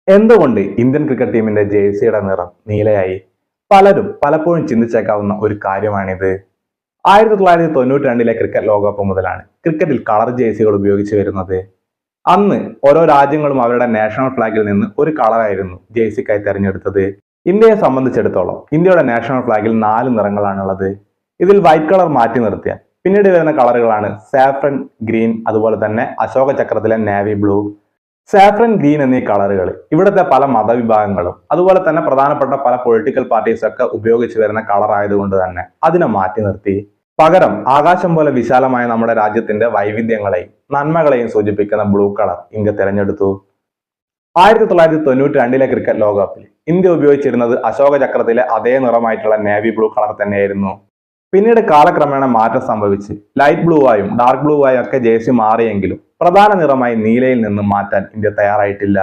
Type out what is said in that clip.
എന്തുകൊണ്ട് Indian cricket ടീമിന്റെ ജേഴ്സിയുടെ നിറം നീലയായി? പലരും പലപ്പോഴും ചിന്തിച്ചേക്കാവുന്ന ഒരു കാര്യമാണിത്. 1992 ക്രിക്കറ്റ് ലോകകപ്പ് മുതലാണ് ക്രിക്കറ്റിൽ കളർ ജേഴ്സികൾ ഉപയോഗിച്ചു വരുന്നത്. അന്ന് ഓരോ രാജ്യങ്ങളും അവരുടെ നാഷണൽ ഫ്ലാഗിൽ നിന്ന് ഒരു കളറായിരുന്നു ജേഴ്സിക്കായി തെരഞ്ഞെടുത്തത്. ഇന്ത്യയെ സംബന്ധിച്ചിടത്തോളം ഇന്ത്യയുടെ നാഷണൽ ഫ്ലാഗിൽ 4 നിറങ്ങളാണുള്ളത്. ഇതിൽ വൈറ്റ് കളർ മാറ്റി നിർത്തിയാൽ പിന്നീട് വരുന്ന കളറുകളാണ് സാഫ്രൻ ഗ്രീൻ, അതുപോലെ തന്നെ അശോക ചക്രത്തിലെ നേവി ബ്ലൂ. സാഫ്രൻ ഗ്രീൻ എന്നീ കളറുകൾ ഇവിടുത്തെ പല മതവിഭാഗങ്ങളും അതുപോലെ തന്നെ പ്രധാനപ്പെട്ട പല പൊളിറ്റിക്കൽ പാർട്ടീസ് ഒക്കെ ഉപയോഗിച്ചു വരുന്ന കളർ ആയതുകൊണ്ട് തന്നെ അതിനെ മാറ്റി നിർത്തി. പകരം ആകാശം പോലെ വിശാലമായ നമ്മുടെ രാജ്യത്തിന്റെ വൈവിധ്യങ്ങളെയും നന്മകളെയും സൂചിപ്പിക്കുന്ന ബ്ലൂ കളർ ഇന്ത്യ തിരഞ്ഞെടുത്തു. 1992 ക്രിക്കറ്റ് ലോകകപ്പിൽ ഇന്ത്യ ഉപയോഗിച്ചിരുന്നത് അശോക ചക്രത്തിലെ അതേ നിറമായിട്ടുള്ള നേവി ബ്ലൂ കളർ തന്നെയായിരുന്നു. പിന്നീട് കാലക്രമേണ മാറ്റം സംഭവിച്ച് ലൈറ്റ് ബ്ലൂ ആയും ഡാർക്ക് ബ്ലൂ ആയും ഒക്കെ ജേഴ്സി മാറിയെങ്കിലും പ്രധാന നിറമായി നീലയിൽ നിന്നും മാറ്റാൻ ഇന്ത്യ തയ്യാറായിട്ടില്ല.